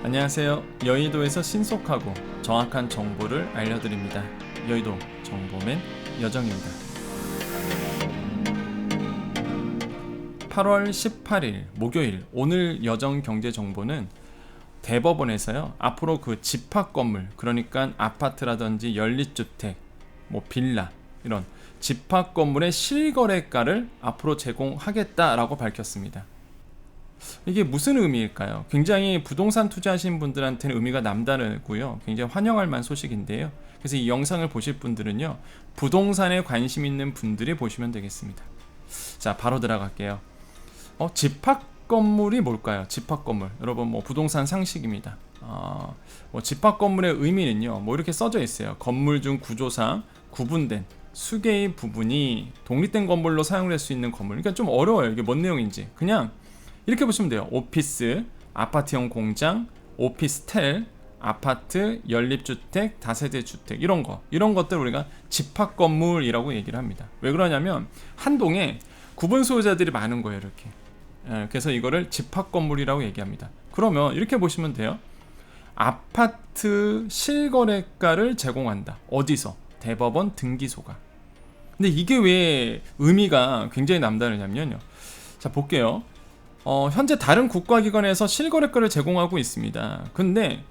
안녕하세요. 여의도에서 신속하고 정확한 정보를 알려드립니다. 여의도 정보맨 여정입니다. 8월 18일 목요일 오늘 여정 경제 정보는 대법원에서요. 앞으로 그 집합 건물, 그러니까 아파트라든지 연립주택, 빌라 이런 집합 건물의 실거래가를 앞으로 제공하겠다라고 밝혔습니다. 이게 무슨 의미일까요? 굉장히 부동산 투자하신 분들한테는 의미가 남다르고요. 굉장히 환영할 만한 소식인데요. 그래서 이 영상을 보실 분들은요. 부동산에 관심 있는 분들이 보시면 되겠습니다. 자, 바로 들어갈게요. 집합 건물이 뭘까요? 집합 건물. 여러분 부동산 상식입니다. 집합 건물의 의미는요. 이렇게 써져 있어요. 건물 중 구조상 구분된 수개의 부분이 독립된 건물로 사용될 수 있는 건물. 그러니까 좀 어려워요. 이게 뭔 내용인지. 그냥 이렇게 보시면 돼요. 오피스, 아파트형 공장, 오피스텔, 아파트, 연립주택, 다세대 주택 이런 것들 우리가 집합 건물이라고 얘기를 합니다. 왜 그러냐면 한 동에 구분 소유자들이 많은 거예요. 이렇게. 그래서 이거를 집합 건물이라고 얘기합니다. 그러면 이렇게 보시면 돼요. 아파트 실거래가를 제공한다. 어디서? 대법원 등기소가. 근데 이게 왜 의미가 굉장히 남다르냐면요. 자, 볼게요. 현재 다른 국가기관에서 실거래가를 제공하고 있습니다. 근데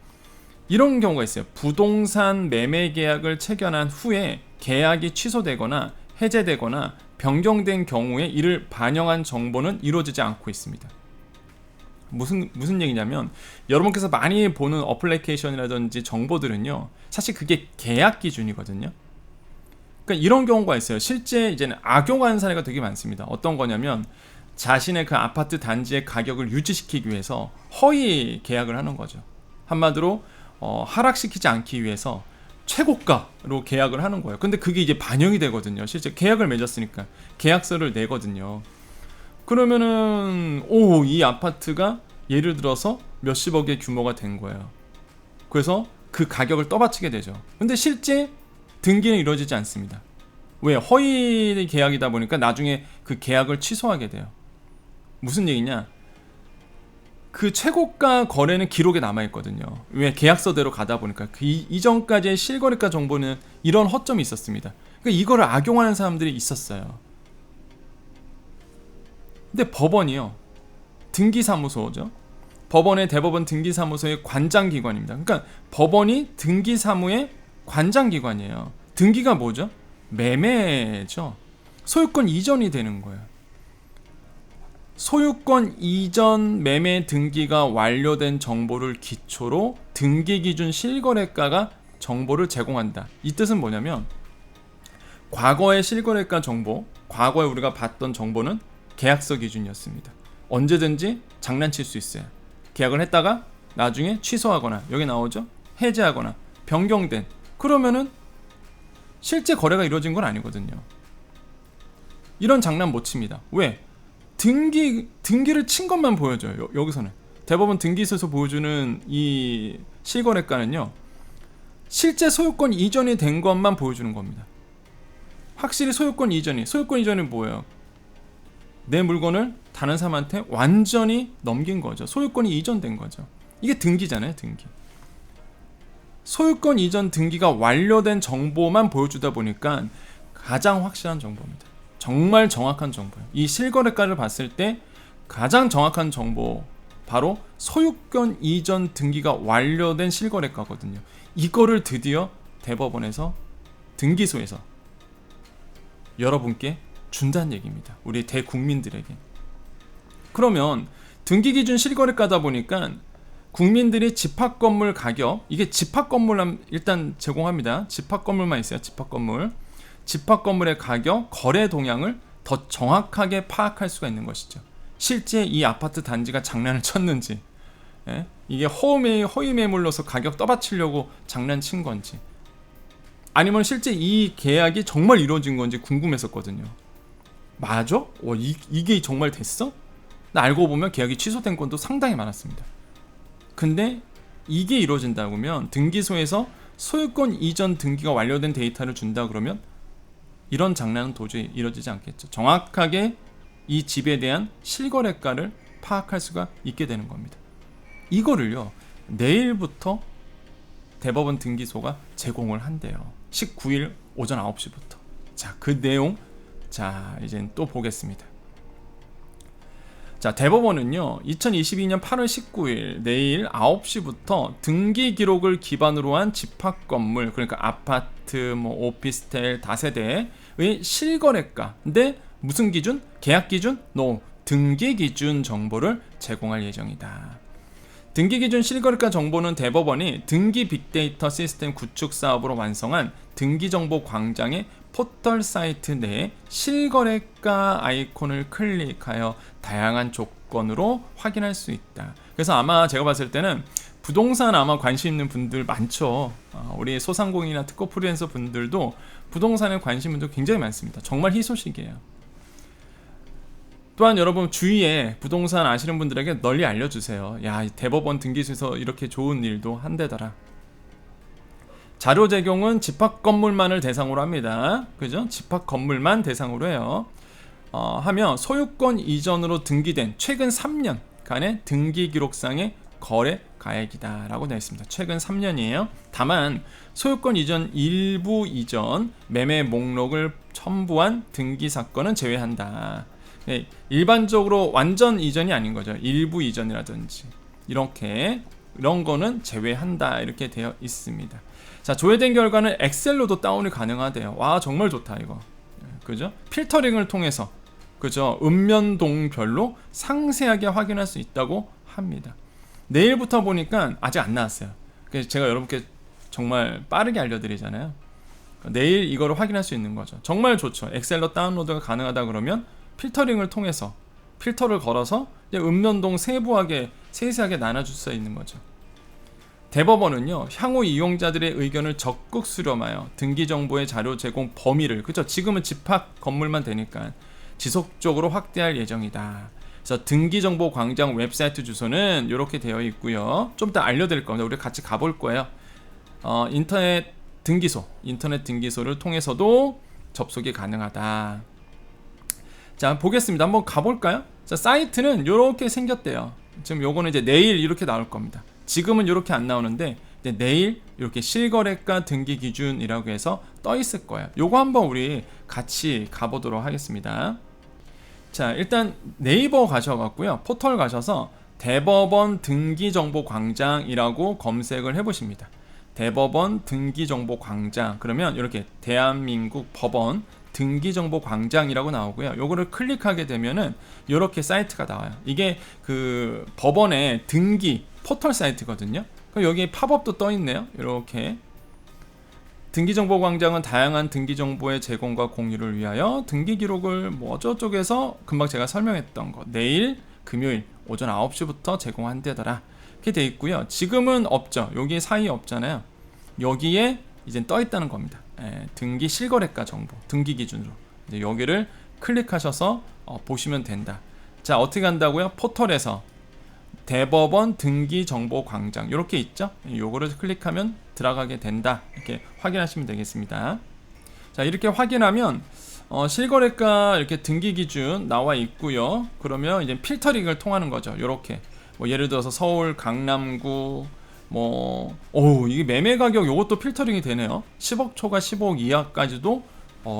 이런 경우가 있어요. 부동산 매매 계약을 체결한 후에 계약이 취소되거나 해제되거나 변경된 경우에 이를 반영한 정보는 이루어지지 않고 있습니다. 무슨 얘기냐면 여러분께서 많이 보는 어플리케이션이라든지 정보들은요. 사실 그게 계약 기준이거든요. 그러니까 이런 경우가 있어요. 실제 이제는 악용하는 사례가 되게 많습니다. 어떤 거냐면 자신의 그 아파트 단지의 가격을 유지시키기 위해서 허위 계약을 하는 거죠. 한마디로 하락시키지 않기 위해서 최고가로 계약을 하는 거예요. 근데 그게 이제 반영이 되거든요. 실제 계약을 맺었으니까 계약서를 내거든요. 그러면은 이 아파트가 예를 들어서 몇십억의 규모가 된 거예요. 그래서 그 가격을 떠받치게 되죠. 근데 실제 등기는 이루어지지 않습니다. 왜? 허위 계약이다 보니까 나중에 그 계약을 취소하게 돼요. 무슨 얘기냐? 그 최고가 거래는 기록에 남아있거든요. 왜? 계약서대로 가다 보니까 그 이전까지의 실거래가 정보는 이런 허점이 있었습니다. 그러니까 이거를 악용하는 사람들이 있었어요. 근데 법원이요. 등기사무소죠. 법원의 대법원 등기사무소의 관장기관입니다. 그러니까 법원이 등기사무의 관장기관이에요. 등기가 뭐죠? 매매죠. 소유권 이전이 되는 거예요. 소유권 이전 매매 등기가 완료된 정보를 기초로 등기 기준 실거래가가 정보를 제공한다. 이 뜻은 뭐냐면 과거의 실거래가 정보, 과거에 우리가 봤던 정보는 계약서 기준이었습니다. 언제든지 장난칠 수 있어요. 계약을 했다가 나중에 취소하거나 여기 나오죠? 해제하거나 변경된 그러면은 실제 거래가 이루어진 건 아니거든요. 이런 장난 못 칩니다. 왜? 등기를 친 것만 보여줘요. 여기서는 대법원 등기소에서 보여주는 이 실거래가는요. 실제 소유권 이전이 된 것만 보여주는 겁니다. 확실히 소유권 이전이 뭐예요? 내 물건을 다른 사람한테 완전히 넘긴 거죠. 소유권이 이전된 거죠. 이게 등기잖아요. 등기. 소유권 이전 등기가 완료된 정보만 보여주다 보니까 가장 확실한 정보입니다. 정말 정확한 정보예요. 이 실거래가를 봤을 때 가장 정확한 정보 바로 소유권 이전 등기가 완료된 실거래가거든요. 이거를 드디어 대법원에서 등기소에서 여러분께 준다는 얘기입니다. 우리 대국민들에게. 그러면 등기기준 실거래가다 보니까 국민들이 집합건물 가격, 이게 집합건물 일단 제공합니다. 집합건물만 있어요. 집합건물의 가격, 거래 동향을 더 정확하게 파악할 수가 있는 것이죠. 실제 이 아파트 단지가 장난을 쳤는지, 이게 허위 매물로서 가격 떠받치려고 장난친 건지, 아니면 실제 이 계약이 정말 이루어진 건지 궁금했었거든요. 맞아? 이게 정말 됐어? 나 알고 보면 계약이 취소된 건도 상당히 많았습니다. 근데 이게 이루어진다면 등기소에서 소유권 이전 등기가 완료된 데이터를 준다 그러면 이런 장난은 도저히 이루어지지 않겠죠. 정확하게 이 집에 대한 실거래가를 파악할 수가 있게 되는 겁니다. 이거를요 내일부터 대법원 등기소가 제공을 한대요. 19일 오전 9시부터. 자, 그 내용 자 이제 또 보겠습니다. 자, 대법원은요 2022년 8월 19일 내일 9시부터 등기 기록을 기반으로 한 집합 건물, 그러니까 아파트, 뭐 오피스텔, 다세대의 실거래가, 근데 무슨 기준? 계약 기준? No, 등기 기준 정보를 제공할 예정이다. 등기 기준 실거래가 정보는 대법원이 등기 빅데이터 시스템 구축 사업으로 완성한 등기정보 광장의 포털 사이트 내에 실거래가 아이콘을 클릭하여 다양한 조건으로 확인할 수 있다. 그래서 아마 제가 봤을 때는 부동산 아마 관심 있는 분들 많죠. 우리 소상공인이나 특허 프리랜서 분들도 부동산에 관심 분들 굉장히 많습니다. 정말 희소식이에요. 또한 여러분 주위에 부동산 아시는 분들에게 널리 알려주세요. 야, 대법원 등기소에서 이렇게 좋은 일도 한대더라. 자료 제공은 집합 건물만을 대상으로 합니다. 그죠? 집합 건물만 대상으로 해요. 하며 소유권 이전으로 등기된 최근 3년간의 등기 기록상의 거래 가액이다 라고 되어 있습니다. 최근 3년이에요. 다만 소유권 이전 일부 이전 매매 목록을 첨부한 등기 사건은 제외한다. 네, 일반적으로 완전 이전이 아닌 거죠. 일부 이전이라든지 이런 거는 제외한다 이렇게 되어 있습니다. 자, 조회된 결과는 엑셀로도 다운이 가능하대요. 와, 정말 좋다 이거. 그죠? 필터링을 통해서 그죠? 읍면동별로 상세하게 확인할 수 있다고 합니다. 내일부터 보니까 아직 안 나왔어요. 그래서 제가 여러분께 정말 빠르게 알려드리잖아요. 내일 이거를 확인할 수 있는 거죠. 정말 좋죠. 엑셀로 다운로드가 가능하다 그러면 필터링을 통해서 필터를 걸어서 읍면동 세세하게 나눠줄 수 있는 거죠. 대법원은요 향후 이용자들의 의견을 적극 수렴하여 등기정보의 자료 제공 범위를, 그죠? 지금은 집합 건물만 되니까 지속적으로 확대할 예정이다. 그래서 등기정보 광장 웹사이트 주소는 이렇게 되어 있고요. 좀 이따 알려드릴 겁니다. 우리 같이 가볼 거예요. 인터넷 등기소를 통해서도 접속이 가능하다. 자, 보겠습니다. 한번 가볼까요? 자, 사이트는 이렇게 생겼대요. 지금 요거는 이제 내일 이렇게 나올 겁니다. 지금은 이렇게 안 나오는데 내일 이렇게 실거래가 등기 기준이라고 해서 떠 있을 거예요. 요거 한번 우리 같이 가보도록 하겠습니다. 자, 일단 네이버 가셔갖고요, 포털 가셔서 대법원 등기정보 광장이라고 검색을 해보십니다. 대법원 등기정보 광장 그러면 이렇게 대한민국 법원 등기정보 광장이라고 나오고요. 요거를 클릭하게 되면은 이렇게 사이트가 나와요. 이게 그 법원의 등기 포털 사이트거든요. 여기 팝업도 떠 있네요. 이렇게 등기정보 광장은 다양한 등기정보의 제공과 공유를 위하여 등기 기록을 뭐 어쩌고저쩌고해서 금방 제가 설명했던 거 내일 금요일 오전 9시부터 제공한대더라 이렇게 돼 있고요. 지금은 없죠. 여기 사이에 없잖아요. 여기에 이제 떠 있다는 겁니다. 등기 실거래가 정보 등기 기준으로 이제 여기를 클릭하셔서 보시면 된다. 자, 어떻게 한다고요? 포털에서 대법원 등기 정보 광장 이렇게 있죠? 요거를 클릭하면 들어가게 된다. 이렇게 확인하시면 되겠습니다. 자, 이렇게 확인하면 실거래가 이렇게 등기 기준 나와 있고요. 그러면 이제 필터링을 통하는 거죠. 이렇게 뭐 예를 들어서 서울 강남구 이게 매매 가격 요것도 필터링이 되네요. 10억 초과 15억 이하까지도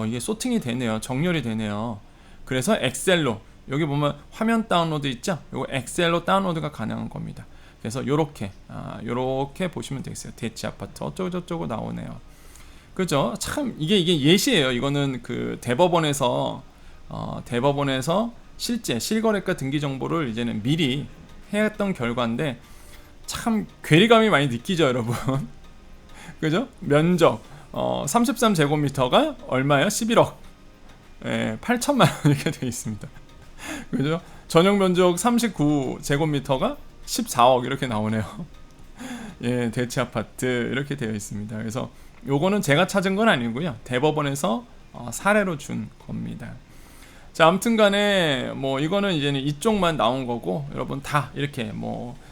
이게 소팅이 되네요. 정렬이 되네요. 그래서 엑셀로 여기 보면 화면 다운로드 있죠? 요거 엑셀로 다운로드가 가능한 겁니다. 그래서 요렇게 보시면 되겠어요. 대치 아파트 어쩌고저쩌고 나오네요. 그죠? 참 이게 예시예요. 이거는 그 대법원에서 실제 실거래가 등기 정보를 이제는 미리 해왔던 결과인데 참 괴리감이 많이 느끼죠, 여러분. 그죠? 면적 33제곱미터가 얼마예요? 11억 8천만 원 이렇게 되어 있습니다. 그죠? 전용 면적 39제곱미터가 14억 이렇게 나오네요. 예, 대치 아파트 이렇게 되어 있습니다. 그래서 요거는 제가 찾은 건 아니고요. 대법원에서 사례로 준 겁니다. 자, 아무튼 간에 이거는 이제는 이쪽만 나온 거고, 여러분 다 이렇게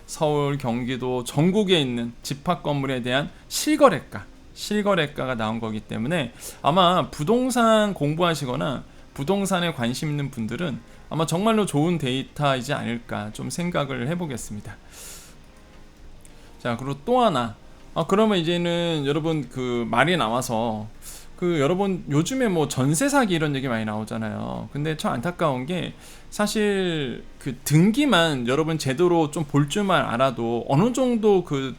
서울, 경기도 전국에 있는 집합 건물에 대한 실거래가가 나온 거기 때문에 아마 부동산 공부하시거나 부동산에 관심 있는 분들은 아마 정말로 좋은 데이터이지 않을까 좀 생각을 해보겠습니다. 자, 그리고 또 하나. 그러면 이제는 여러분 그 말이 나와서 그 여러분 요즘에 뭐 전세 사기 이런 얘기 많이 나오잖아요. 근데 참 안타까운 게 사실 그 등기만 여러분 제대로 좀 볼 줄만 알아도 어느 정도 그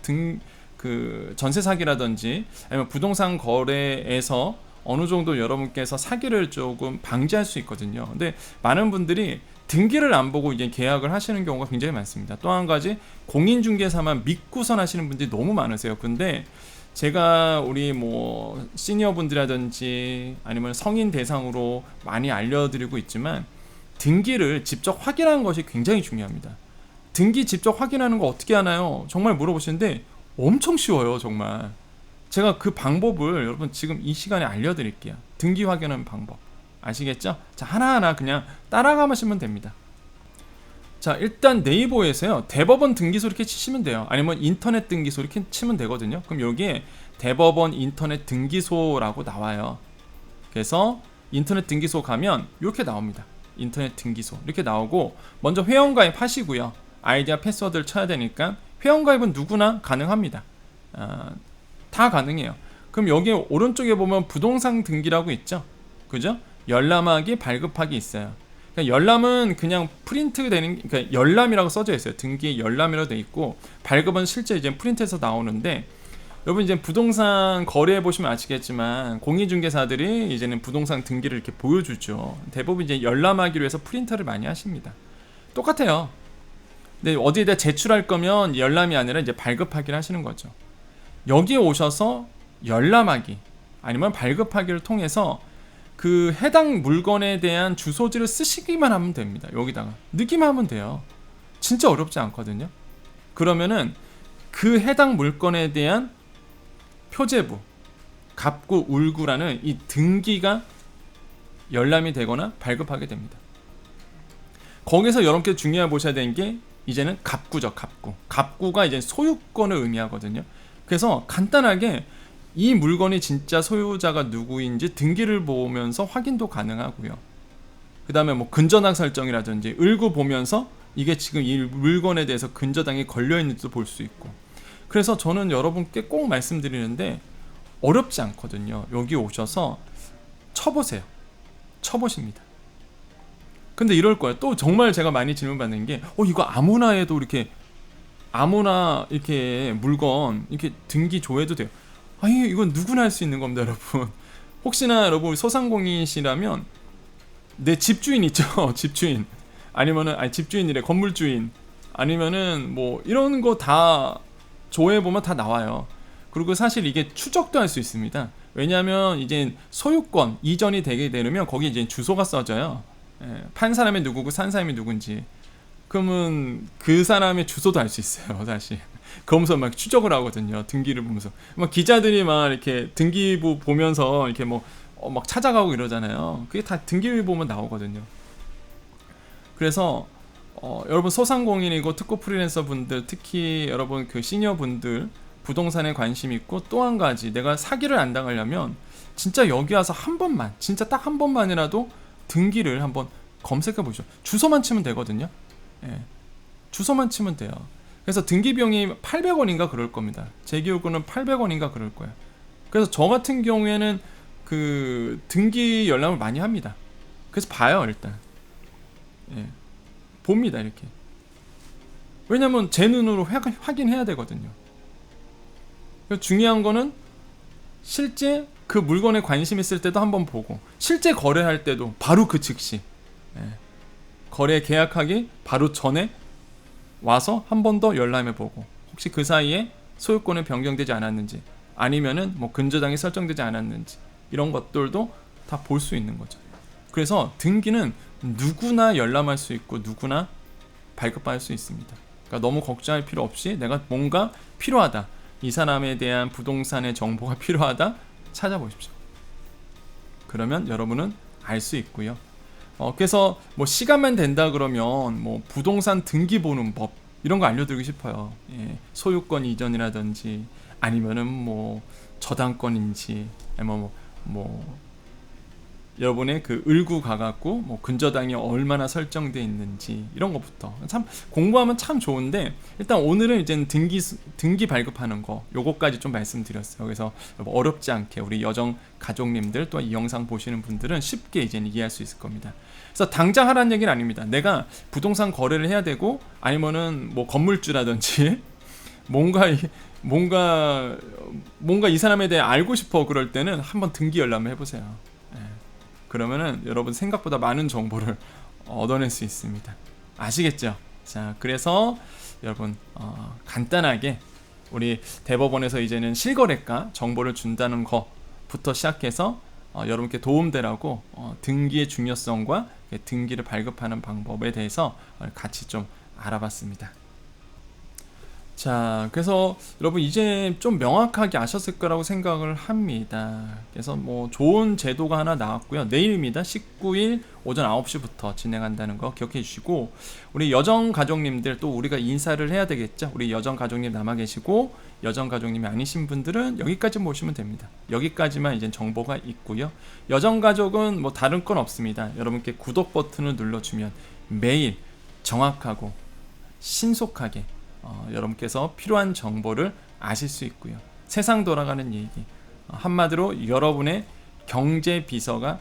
전세 사기라든지 아니면 부동산 거래에서 어느 정도 여러분께서 사기를 조금 방지할 수 있거든요. 근데 많은 분들이 등기를 안 보고 이제 계약을 하시는 경우가 굉장히 많습니다. 또 한 가지 공인중개사만 믿고선 하시는 분들이 너무 많으세요. 근데 제가 우리 뭐 시니어 분들이라든지 아니면 성인 대상으로 많이 알려드리고 있지만 등기를 직접 확인하는 것이 굉장히 중요합니다. 등기 직접 확인하는 거 어떻게 하나요? 정말 물어보시는데 엄청 쉬워요, 정말. 제가 그 방법을 여러분 지금 이 시간에 알려드릴게요. 등기 확인하는 방법 아시겠죠? 자, 하나하나 그냥 따라가시면 됩니다. 자, 일단 네이버에서요 대법원 등기소 이렇게 치시면 돼요. 아니면 인터넷 등기소 이렇게 치면 되거든요. 그럼 여기에 대법원 인터넷 등기소라고 나와요. 그래서 인터넷 등기소 가면 이렇게 나옵니다. 인터넷 등기소 이렇게 나오고 먼저 회원가입 하시고요. 아이디와 패스워드를 쳐야 되니까 회원가입은 누구나 가능합니다. 다 가능해요. 그럼 여기 오른쪽에 보면 부동산 등기라고 있죠. 그죠? 열람하기, 발급하기 있어요. 그러니까 열람은 그냥 프린트 되는, 그러니까 열람이라고 써져 있어요. 등기에 열람이라고 돼 있고, 발급은 실제 이제 프린트해서 나오는데, 여러분 이제 부동산 거래해 보시면 아시겠지만 공인중개사들이 이제는 부동산 등기를 이렇게 보여주죠. 대부분 이제 열람하기로 해서 프린터를 많이 하십니다. 똑같아요. 근데 어디에다 제출할 거면 열람이 아니라 이제 발급하기를 하시는 거죠. 여기에 오셔서 열람하기 아니면 발급하기를 통해서 그 해당 물건에 대한 주소지를 쓰시기만 하면 됩니다. 여기다가 넣기만 하면 돼요. 진짜 어렵지 않거든요. 그러면은 그 해당 물건에 대한 표제부, 갑구, 울구라는 이 등기가 열람이 되거나 발급하게 됩니다. 거기서 여러분께 중요해 보셔야 되는 게 이제는 갑구죠. 갑구가 이제 소유권을 의미하거든요. 그래서 간단하게 이 물건이 진짜 소유자가 누구인지 등기를 보면서 확인도 가능하고요. 그 다음에 뭐 근저당 설정이라든지 을구 보면서 이게 지금 이 물건에 대해서 근저당이 걸려있는지도 볼 수 있고. 그래서 저는 여러분께 꼭 말씀드리는데 어렵지 않거든요. 여기 오셔서 쳐보세요. 쳐보십니다. 근데 이럴 거예요. 또 정말 제가 많이 질문 받는 게 이거 아무나 해도 이렇게 아무나 이렇게 물건 이렇게 등기 조회도 돼요. 아니 이건 누구나 할 수 있는 겁니다, 여러분. 혹시나 여러분 소상공인이시라면 내 집주인 있죠. 집주인 아니면은 집주인이래 건물주인 아니면은 뭐 이런 거 다 조회 보면 다 나와요. 그리고 사실 이게 추적도 할 수 있습니다. 왜냐하면 이제 소유권 이전이 되게 되면 거기 이제 주소가 써져요. 판 사람이 누구고 산 사람이 누군지. 그러면 그 사람의 주소도 알 수 있어요, 사실. 그러면서 막 추적을 하거든요, 등기를 보면서. 막 기자들이 막 이렇게 등기부 보면서 이렇게 막 찾아가고 이러잖아요. 그게 다 등기부 보면 나오거든요. 그래서 여러분 소상공인이고 특고 프리랜서 분들, 특히 여러분 그 시니어 분들 부동산에 관심 있고 또 한 가지 내가 사기를 안 당하려면 진짜 여기 와서 한 번만, 진짜 딱 한 번만이라도 등기를 한번 검색해 보시죠. 주소만 치면 되거든요. 예. 주소만 치면 돼요. 그래서 등기 비용이 800원인가 그럴 겁니다. 제 기억으로는 800원인가 그럴 거예요. 그래서 저 같은 경우에는 그 등기 열람을 많이 합니다. 그래서 봐요, 일단. 예. 봅니다, 이렇게. 왜냐면 제 눈으로 확인해야 되거든요. 중요한 거는 실제 그 물건에 관심 있을 때도 한번 보고 실제 거래할 때도 바로 그 즉시 거래 계약하기 바로 전에 와서 한 번 더 열람해보고 혹시 그 사이에 소유권이 변경되지 않았는지 아니면은 뭐 근저당이 설정되지 않았는지 이런 것들도 다 볼 수 있는 거죠. 그래서 등기는 누구나 열람할 수 있고 누구나 발급받을 수 있습니다. 그러니까 너무 걱정할 필요 없이 내가 뭔가 필요하다, 이 사람에 대한 부동산의 정보가 필요하다, 찾아보십시오. 그러면 여러분은 알 수 있고요. 그래서 뭐 시간만 된다 그러면 뭐 부동산 등기 보는 법 이런 거 알려드리고 싶어요. 예, 소유권 이전이라든지 아니면은 뭐 저당권인지 아니면 뭐 여러분의 그 을구 가갖고 뭐 근저당이 얼마나 설정돼 있는지 이런 것부터 참 공부하면 참 좋은데, 일단 오늘은 이제 등기 발급하는 거 요거까지 좀 말씀드렸어요. 그래서 어렵지 않게 우리 여정 가족님들 또 이 영상 보시는 분들은 쉽게 이제 이해할 수 있을 겁니다. 그래서 당장 하라는 얘기는 아닙니다. 내가 부동산 거래를 해야 되고 아니면은 뭐 건물주라든지 뭔가 이 사람에 대해 알고 싶어 그럴 때는 한번 등기 열람을 해보세요. 예. 그러면은 여러분 생각보다 많은 정보를 얻어낼 수 있습니다. 아시겠죠? 자, 그래서 여러분 간단하게 우리 대법원에서 이제는 실거래가 정보를 준다는 거부터 시작해서 여러분께 도움되라고 등기의 중요성과 등기를 발급하는 방법에 대해서 같이 좀 알아봤습니다. 자, 그래서 여러분 이제 좀 명확하게 아셨을 거라고 생각을 합니다. 그래서 뭐 좋은 제도가 하나 나왔고요. 내일입니다. 19일 오전 9시부터 진행한다는 거 기억해 주시고, 우리 여정 가족님들 또 우리가 인사를 해야 되겠죠. 우리 여정 가족님 남아 계시고 여정 가족님이 아니신 분들은 여기까지 모시면 됩니다. 여기까지만 이제 정보가 있고요. 여정 가족은 뭐 다른 건 없습니다. 여러분께 구독 버튼을 눌러주면 매일 정확하고 신속하게 여러분께서 필요한 정보를 아실 수 있고요. 세상 돌아가는 얘기, 한마디로 여러분의 경제 비서가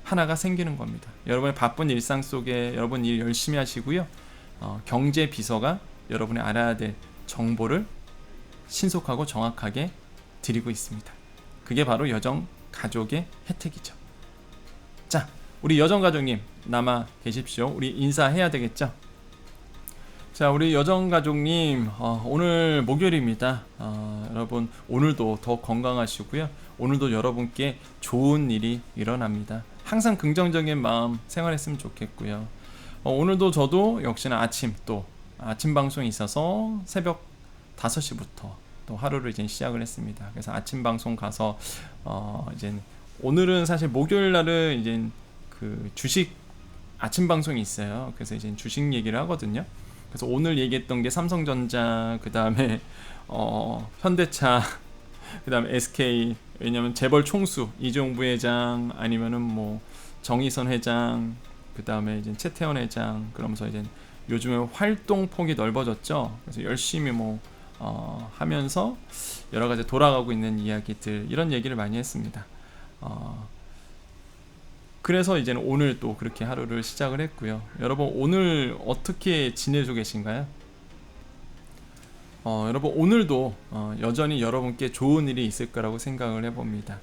하나가 생기는 겁니다. 여러분의 바쁜 일상 속에 여러분 일 열심히 하시고요. 경제 비서가 여러분이 알아야 될 정보를 신속하고 정확하게 드리고 있습니다. 그게 바로 여정 가족의 혜택이죠. 자, 우리 여정 가족님 남아 계십시오. 우리 인사해야 되겠죠? 자, 우리 여정 가족님 오늘 목요일입니다. 여러분 오늘도 더 건강하시고요. 오늘도 여러분께 좋은 일이 일어납니다. 항상 긍정적인 마음 생활했으면 좋겠고요. 오늘도 저도 역시나 아침 방송이 있어서 새벽 5시부터 또 하루를 이제 시작을 했습니다. 그래서 아침 방송 가서 이제 오늘은 사실 목요일 날은 이제 그 주식 아침 방송이 있어요. 그래서 이제 주식 얘기를 하거든요. 그래서 오늘 얘기했던 게 삼성전자, 그 다음에 현대차, 그 다음에 SK, 왜냐면 재벌 총수 이재용 부회장, 아니면은 뭐 정의선 회장, 그 다음에 이제 최태원 회장, 그러면서 이제 요즘에 활동 폭이 넓어졌죠. 그래서 열심히 하면서 여러 가지 돌아가고 있는 이야기들, 이런 얘기를 많이 했습니다. 그래서 이제는 오늘 또 그렇게 하루를 시작을 했고요. 여러분 오늘 어떻게 지내고 계신가요? 여러분 오늘도 여전히 여러분께 좋은 일이 있을 거라고 생각을 해봅니다.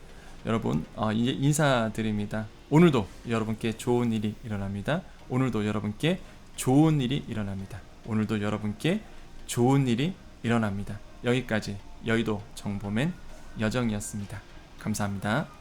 여러분 이제 인사드립니다. 오늘도 여러분께 좋은 일이 일어납니다. 오늘도 여러분께 좋은 일이 일어납니다. 오늘도 여러분께 좋은 일이 일어납니다. 여기까지 여의도 정보맨 여정이었습니다. 감사합니다.